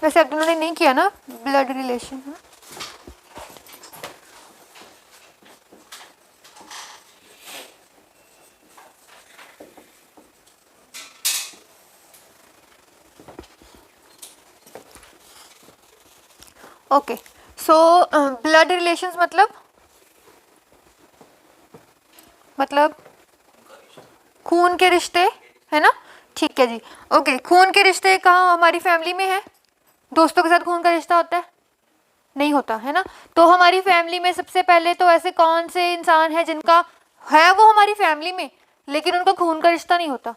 वैसे अब उन्होंने नहीं किया ना blood relation. Okay, so blood relations मतलब खून के रिश्ते, है ना? ठीक है जी। ओके, खून के रिश्ते कहाँ हमारी फैमिली में है? दोस्तों के साथ खून का रिश्ता होता है? नहीं होता, है ना? तो हमारी फैमिली में सबसे पहले तो ऐसे कौन से इंसान है जिनका है वो हमारी फैमिली में लेकिन उनका खून का रिश्ता नहीं होता?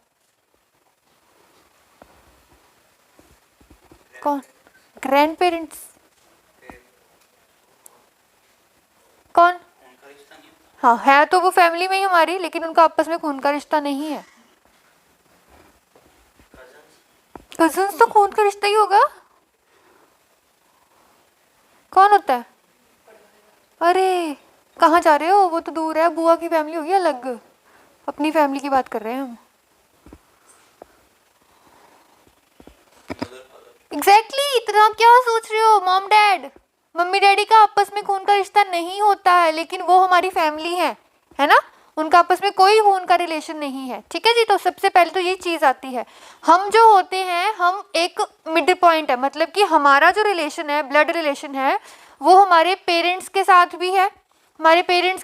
कौन? Grand parents. कौन? हाँ, है तो वो फैमिली में ही हमारी, लेकिन उनका आपस में खून का रिश्ता नहीं है। कजन्स तो खून का रिश्ता ही होगा। कौन होता है? अरे कहाँ जा रहे हो? वो तो दूर है, बुआ की फैमिली होगी अलग, अपनी फैमिली की बात कर रहे हैं हम। एग्जैक्टली, इतना क्या सोच रहे हो? मॉम डैड, मम्मी डैडी का आपस में खून का रिश्ता नहीं होता है, लेकिन वो हमारी फैमिली है ना? उनका आपस में कोई खून का रिलेशन नहीं है। ठीक है जी। तो सबसे पहले तो ये चीज आती है, हम जो होते हैं हम एक मिड पॉइंट है, मतलब कि हमारा जो रिलेशन है, ब्लड रिलेशन है, वो हमारे पेरेंट्स के साथ भी है, हमारे पेरेंट्स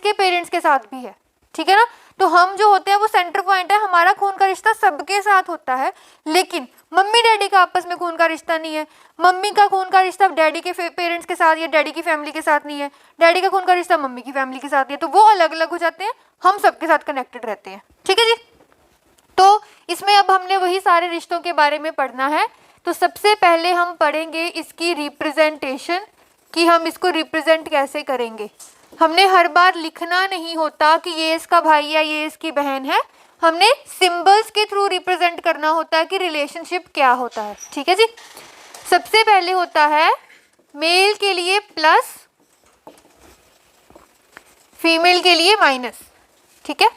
के साथ भी है। ठीक है ना? तो हम जो होते हैं वो सेंटर पॉइंट है, हमारा खून का रिश्ता सबके साथ होता है, लेकिन मम्मी डैडी का आपस में खून का रिश्ता नहीं है। मम्मी का खून का रिश्ता डैडी के पेरेंट्स के साथ या डैडी की फैमिली के साथ नहीं है, डैडी का खून का रिश्ता मम्मी की फैमिली के साथ नहीं है, तो वो अलग अलग हो जाते हैं, हम सबके साथ कनेक्टेड रहते हैं। ठीक है जी। तो इसमें अब हमने वही सारे रिश्तों के बारे में पढ़ना है। तो सबसे पहले हम पढ़ेंगे इसकी रिप्रेजेंटेशन, कि हम इसको रिप्रेजेंट कैसे करेंगे। हमने हर बार लिखना नहीं होता कि ये इसका भाई है, ये इसकी बहन है, हमने सिंबल्स के थ्रू रिप्रेजेंट करना होता है कि रिलेशनशिप क्या होता है। ठीक है जी। सबसे पहले होता है मेल के लिए प्लस, फीमेल के लिए माइनस। ठीक है।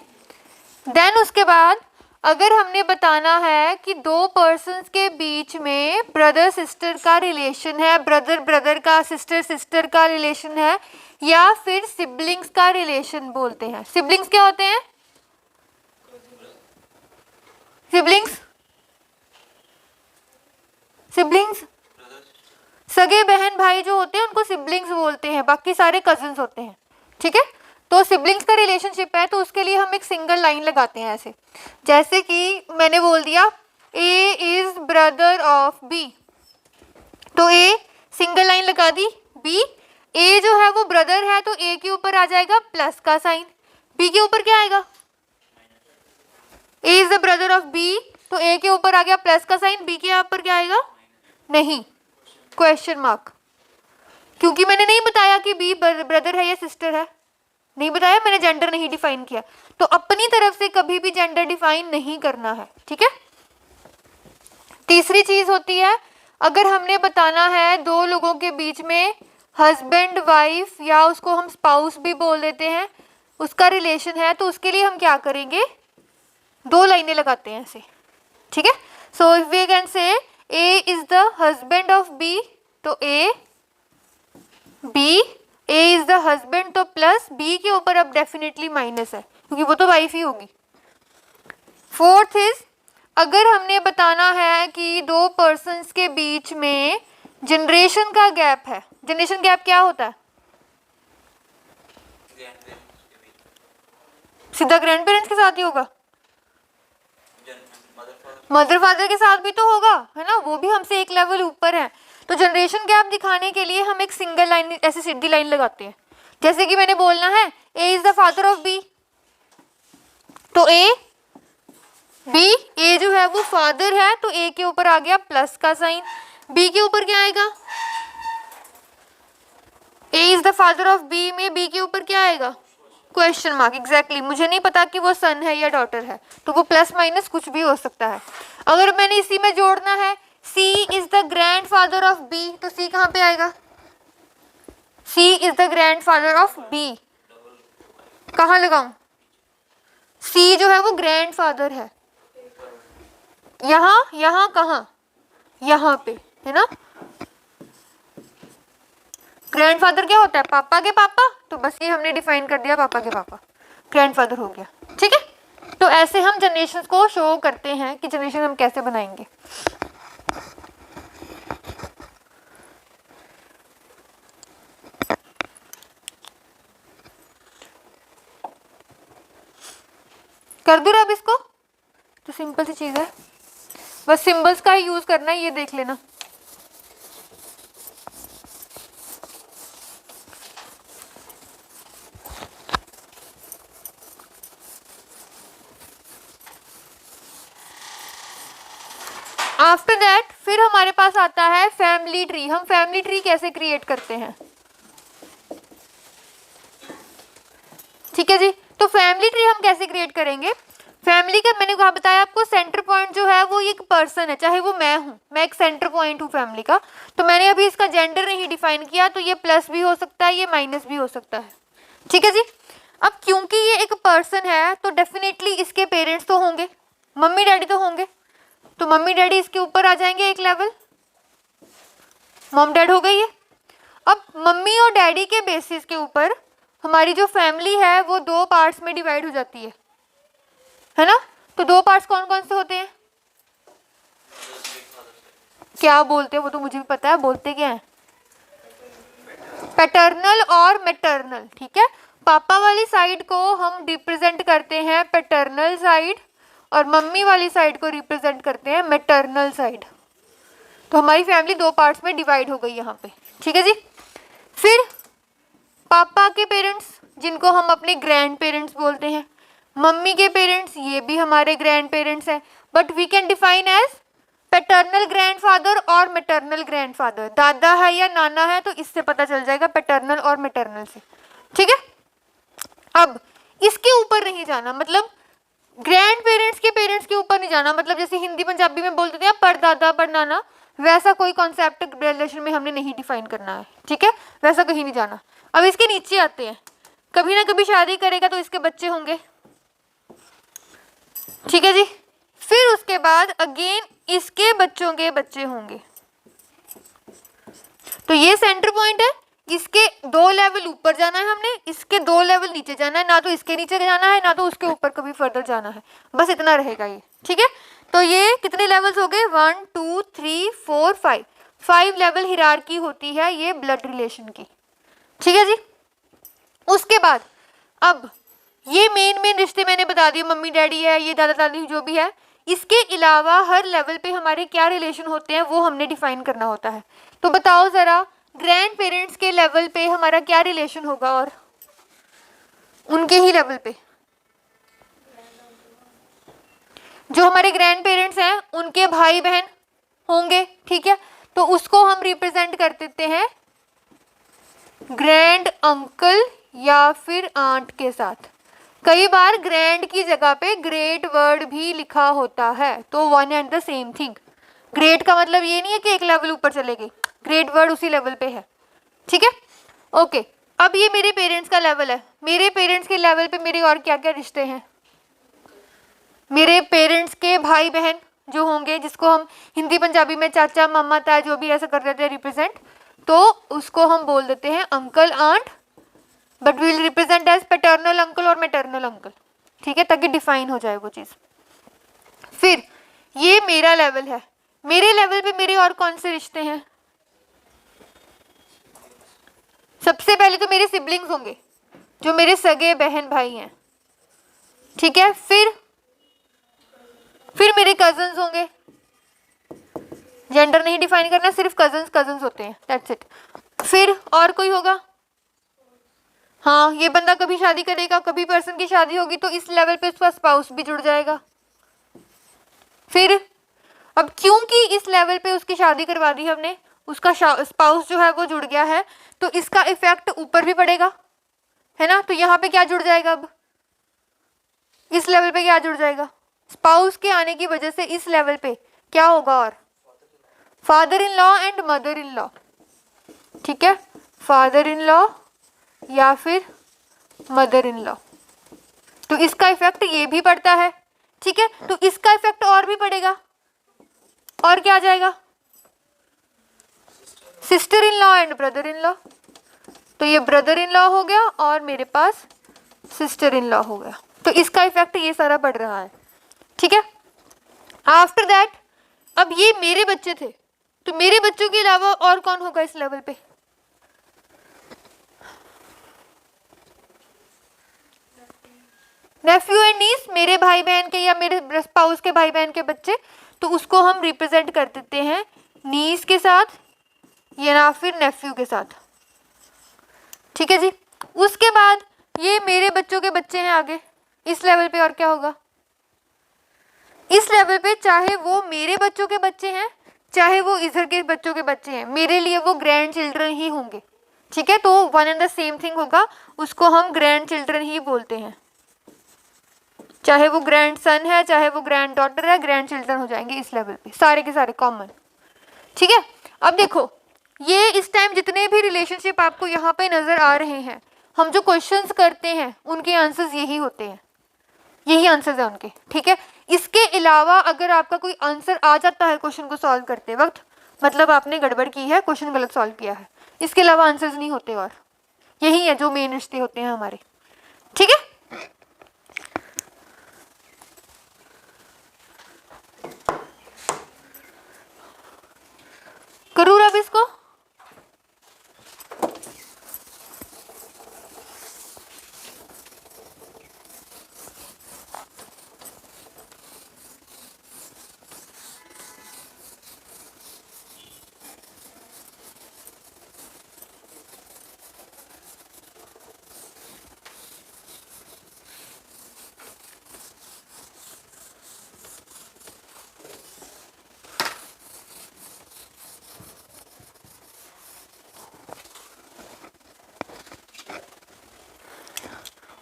देन उसके बाद अगर हमने बताना है कि दो पर्सन्स के बीच में ब्रदर सिस्टर का रिलेशन है, ब्रदर ब्रदर का, सिस्टर सिस्टर का रिलेशन है, या फिर सिबलिंग्स का रिलेशन बोलते हैं। सिबलिंग्स क्या होते हैं? सिबलिंग्स सिबलिंग्स सगे बहन भाई जो होते हैं उनको सिबलिंग्स बोलते हैं, बाकी सारे कजिन्स होते हैं। ठीक है। तो सिबलिंग्स का रिलेशनशिप है, तो उसके लिए हम एक सिंगल लाइन लगाते हैं ऐसे, जैसे कि मैंने बोल दिया ए इज ब्रदर ऑफ बी, तो ए सिंगल लाइन लगा दी। बी, ए जो है वो ब्रदर है तो ए के ऊपर आ जाएगा प्लस का साइन, बी के ऊपर क्या आएगा? A is the brother of B, तो ए के ऊपर आ गया प्लस का साइन, बी के ऊपर क्या आएगा? नहीं, क्वेश्चन मार्क, क्योंकि मैंने नहीं बताया कि बी ब्रदर है या सिस्टर है, नहीं बताया, मैंने जेंडर नहीं डिफाइन किया, तो अपनी तरफ से कभी भी जेंडर डिफाइन नहीं करना है। ठीक है। तीसरी चीज होती है, अगर हमने बताना है दो लोगों के बीच में हस्बैंड वाइफ, या उसको हम स्पाउस भी बोल देते हैं, उसका रिलेशन है, तो उसके लिए हम क्या करेंगे? दो लाइनें लगाते हैं ऐसे। ठीक है। So if we can say A is the husband of B, तो A B, A is the husband, तो प्लस बी के ऊपर अब डेफिनेटली माइनस है क्योंकि वो तो वाइफ ही होगी। फोर्थ इज, अगर हमने बताना है कि दो पर्सन्स के बीच में जनरेशन का गैप है, जनरेशन गैप क्या होता है? सीधा ग्रैंड पेरेंट्स के साथ ही होगा, मदर फादर के साथ भी तो होगा, है ना? वो भी हमसे एक लेवल ऊपर है। तो जनरेशन गैप दिखाने के लिए हम एक सिंगल लाइन ऐसे सीधी लाइन लगाते हैं, जैसे कि मैंने बोलना है A is the father of B, तो ए बी, ए जो है वो फादर है तो ए के ऊपर आ गया प्लस का साइन, बी के ऊपर क्या आएगा? A is the father of B में बी के ऊपर क्या आएगा? Question mark. एग्जैक्टली, मुझे नहीं पता कि वो सन है या डॉटर है, तो वो प्लस माइनस कुछ भी हो सकता है। अगर मैंने इसी में जोड़ना है C is the grandfather of B, तो सी कहाँ पे आएगा? C is the grandfather of B, कहाँ लगाऊं? सी जो है वो ग्रैंड फादर है, यहाँ कहाँ? यहाँ पे, है ना? ग्रैंडफादर क्या होता है? पापा के पापा, तो बस ये हमने डिफाइन कर दिया, पापा के पापा ग्रैंडफादर हो गया। ठीक है, तो ऐसे हम जनरेशन को शो करते हैं कि जनरेशन हम कैसे बनाएंगे। कर दूँ अब इसको, तो सिंपल सी चीज है, बस सिंबल्स का ही यूज करना है, ये देख लेना। आफ्टर दैट फिर हमारे पास आता है फैमिली ट्री। हम फैमिली ट्री कैसे क्रिएट करते हैं? ठीक है जी, तो फैमिली ट्री हम कैसे क्रिएट करेंगे? फैमिली का मैंने कहा बताया आपको, सेंटर पॉइंट जो है वो एक पर्सन है, चाहे वो मैं हूं, मैं एक सेंटर पॉइंट हूं फैमिली का। तो मैंने अभी इसका जेंडर नहीं डिफाइन किया, तो ये प्लस भी हो सकता है, ये माइनस भी हो सकता है। ठीक है जी, अब क्योंकि ये एक पर्सन है तो डेफिनेटली इसके पेरेंट्स तो होंगे, मम्मी डैडी तो होंगे, तो मम्मी डैडी इसके ऊपर आ जाएंगे एक लेवल, मॉम डैड हो गई है। अब मम्मी और डैडी के बेसिस के ऊपर हमारी जो फैमिली है वो दो पार्ट्स में डिवाइड हो जाती है ना? तो दो पार्ट्स कौन कौन से होते हैं? क्या बोलते हैं वो तो मुझे भी पता है, बोलते क्या है? पैटर्नल और मैटरनल। ठीक है, पापा वाली साइड को हम रिप्रेजेंट करते हैं पैटर्नल साइड, और मम्मी वाली साइड को रिप्रेजेंट करते हैं मैटरनल साइड। तो हमारी फैमिली दो पार्ट्स में डिवाइड हो गई यहाँ पे। ठीक है जी, फिर पापा के पेरेंट्स जिनको हम अपने ग्रैंड पेरेंट्स बोलते हैं, मम्मी के पेरेंट्स ये भी हमारे ग्रैंड पेरेंट्स हैं, but we can define as paternal grandfather और मैटरनल ग्रैंडफादर। दादा है या नाना है तो इससे पता चल जाएगा पैटर्नल और मैटरनल से। ठीक है, अब इसके ऊपर नहीं जाना, मतलब ग्रैंड पेरेंट्स के ऊपर नहीं जाना, मतलब जैसे हिंदी पंजाबी में बोलते थे परदादा परनाना, वैसा कोई कॉन्सेप्ट रिलेशन में हमने नहीं डिफाइन करना है। ठीक है, वैसा कहीं नहीं जाना। अब इसके नीचे आते हैं, कभी ना कभी शादी करेगा तो इसके बच्चे होंगे। ठीक है जी, फिर उसके बाद अगेन इसके बच्चों के बच्चे होंगे। तो ये सेंटर पॉइंट है, इसके दो लेवल ऊपर जाना है हमने, इसके दो लेवल नीचे जाना है, ना तो इसके नीचे जाना है ना तो उसके ऊपर कभी फर्दर जाना है, बस इतना रहेगा ये। ठीक है, तो ये कितने लेवल्स हो गए? 1 2 3 4 5, 5 लेवल हिरार्की होती है ये ब्लड रिलेशन की। ठीक है जी, उसके बाद अब ये मेन रिश्ते मैंने बता दिए, मम्मी डैडी है, ये दादा दादी जो भी है। इसके अलावा हर लेवल पे हमारे क्या रिलेशन होते हैं वो हमने डिफाइन करना होता है। तो बताओ जरा, ग्रैंड पेरेंट्स के लेवल पे हमारा क्या रिलेशन होगा, और उनके ही लेवल पे जो हमारे ग्रैंड पेरेंट्स हैं उनके भाई बहन होंगे। ठीक है, तो उसको हम रिप्रेजेंट कर देते हैं ग्रैंड अंकल या फिर आंट के साथ। कई बार ग्रैंड की जगह पे ग्रेट वर्ड भी लिखा होता है, तो one and the same thing. Great का मतलब ये नहीं है कि एक लेवल ऊपर चले गए, ग्रेट वर्ड उसी लेवल पे है। ठीक है, ओके। अब ये मेरे पेरेंट्स का लेवल है, मेरे पेरेंट्स के लेवल पे मेरे और क्या क्या रिश्ते हैं? मेरे पेरेंट्स के भाई बहन जो होंगे, जिसको हम हिंदी पंजाबी में चाचा मामा ताया जो भी ऐसा कर देते हैं रिप्रेजेंट, तो उसको हम बोल देते हैं uncle aunt, but will represent as paternal uncle और मैटरनल अंकल। ठीक है, ताकि डिफाइन हो जाए वो चीज। फिर ये मेरा लेवल है, मेरे लेवल पे मेरे और कौन से रिश्ते हैं? सबसे पहले तो मेरे सिबलिंग्स होंगे, जो मेरे सगे बहन भाई हैं। ठीक है, फिर मेरे कजन्स होंगे, जेंडर नहीं डिफाइन करना, सिर्फ कजन्स होते हैं, दैट्स इट। फिर और कोई होगा? हाँ, ये बंदा कभी शादी करेगा, कभी पर्सन की शादी होगी, तो इस लेवल पे उसका स्पाउस भी जुड़ जाएगा। फिर अब क्योंकि इस लेवल पे उसकी शादी करवा दी हमने, उसका स्पाउस जो है वो जुड़ गया है, तो इसका इफेक्ट ऊपर भी पड़ेगा, है ना? तो यहाँ पे क्या जुड़ जाएगा? अब इस लेवल पे क्या जुड़ जाएगा? स्पाउस के आने की वजह से इस लेवल पे क्या होगा? और father in law and mother in law. ठीक है, फादर इन लॉ या फिर मदर इन लॉ, तो इसका इफेक्ट ये भी पड़ता है। ठीक है, तो इसका इफेक्ट और भी पड़ेगा, और क्या आ जाएगा? Sister in law and brother in law. तो ये ब्रदर इन लॉ हो गया और मेरे पास सिस्टर इन लॉ हो गया। तो इसका इफेक्ट ये सारा पड़ रहा है, ठीक है। आफ्टर दैट अब ये मेरे बच्चे थे, तो मेरे बच्चों के अलावा और कौन होगा इस लेवल पे? नेफ्यू एंड नीस, मेरे भाई बहन के या मेरे स्पाउस के भाई बहन के बच्चे, तो उसको हम रिप्रेजेंट कर देते हैं नीस के साथ या फिर नेफ्यू के साथ, ठीक है जी। उसके बाद ये मेरे बच्चों के बच्चे हैं आगे इस लेवल पे, और क्या होगा इस लेवल पे? चाहे वो मेरे बच्चों के बच्चे हैं चाहे वो इधर के बच्चों के बच्चे हैं, मेरे लिए वो ग्रैंड चिल्ड्रन ही होंगे, ठीक है। तो one and the same thing होगा, उसको हम ग्रैंड चिल्ड्रन ही बोलते हैं। चाहे वो ग्रैंड सन है चाहे वो ग्रैंड डॉटर है, ग्रैंड चिल्ड्रन हो जाएंगे इस लेवल पे, सारे के सारे कॉमन, ठीक है। अब देखो ये इस टाइम जितने भी रिलेशनशिप आपको यहाँ पे नजर आ रहे हैं, हम जो क्वेश्चंस करते हैं उनके आंसर्स यही होते हैं, यही आंसर्स है उनके, ठीक है। इसके अलावा अगर आपका कोई आंसर आ जाता है क्वेश्चन को सॉल्व करते वक्त, मतलब आपने गड़बड़ की है, क्वेश्चन गलत सॉल्व किया है, इसके अलावा आंसर्स नहीं होते, और यही है जो मेन रिश्ते होते हैं हमारे, ठीक है। करूँ अब इसको?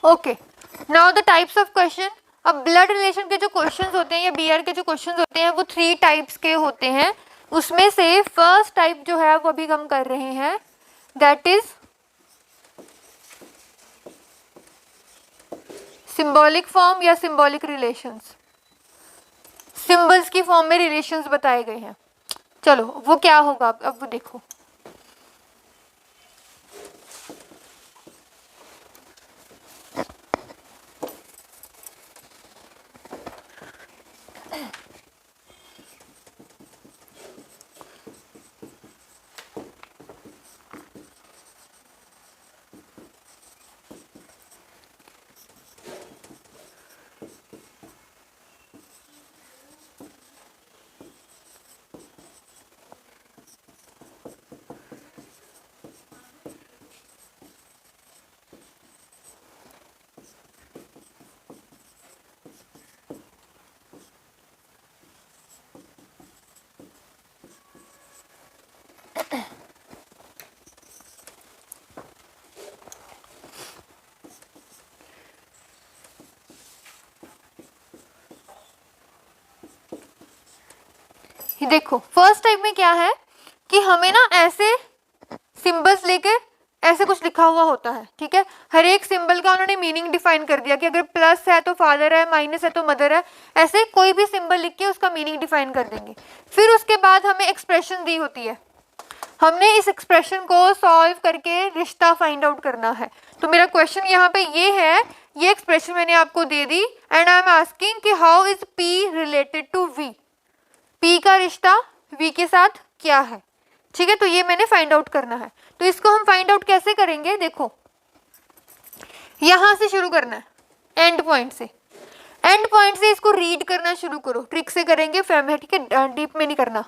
Okay, now the types of question. अब ब्लड रिलेशन के जो क्वेश्चंस होते हैं या बीआर के जो क्वेश्चंस होते हैं वो 3 टाइप्स के होते हैं। उसमें से फर्स्ट टाइप जो है वो अभी हम कर रहे हैं, दैट इज सिंबॉलिक फॉर्म या सिंबॉलिक रिलेशंस। सिंबल्स की फॉर्म में रिलेशंस बताए गए हैं। चलो वो क्या होगा अब वो देखो। ये देखो फर्स्ट टाइप में क्या है कि हमें ना ऐसे सिंबल्स लेके ऐसे कुछ लिखा हुआ होता है, ठीक है। हर एक सिंबल का उन्होंने मीनिंग डिफाइन कर दिया कि अगर प्लस है तो फादर है, माइनस है तो मदर है, ऐसे कोई भी सिंबल लिख के उसका मीनिंग डिफाइन कर देंगे। फिर उसके बाद हमें एक्सप्रेशन दी होती है, हमने इस एक्सप्रेशन को सॉल्व करके रिश्ता फाइंड आउट करना है। तो मेरा क्वेश्चन यहाँ पे ये है, ये एक्सप्रेशन मैंने आपको दे दी एंड आई एम आस्किंग कि how is P related to V, P का रिश्ता वी के साथ क्या है, ठीक है। तो ये मैंने फाइंड आउट करना है। तो इसको हम फाइंड आउट कैसे करेंगे, देखो यहां से शुरू करना है, एंड पॉइंट से। एंड पॉइंट से इसको रीड करना शुरू करो, ट्रिक से करेंगे फैमिली, ठीक है, डीप में नहीं करना।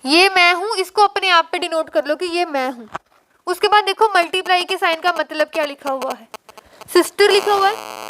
ये मैं हूं, इसको अपने आप पे डिनोट कर लो कि ये मैं हूं। उसके बाद देखो मल्टीप्लाई के साइन का मतलब क्या लिखा हुआ है, सिस्टर लिखा हुआ है,